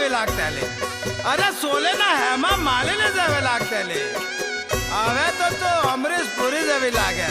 जावे लागतले अरे सोले ना हेमा मालिनी जावे लागतले હવે તો અમરીશ પુરી જેવી લાગે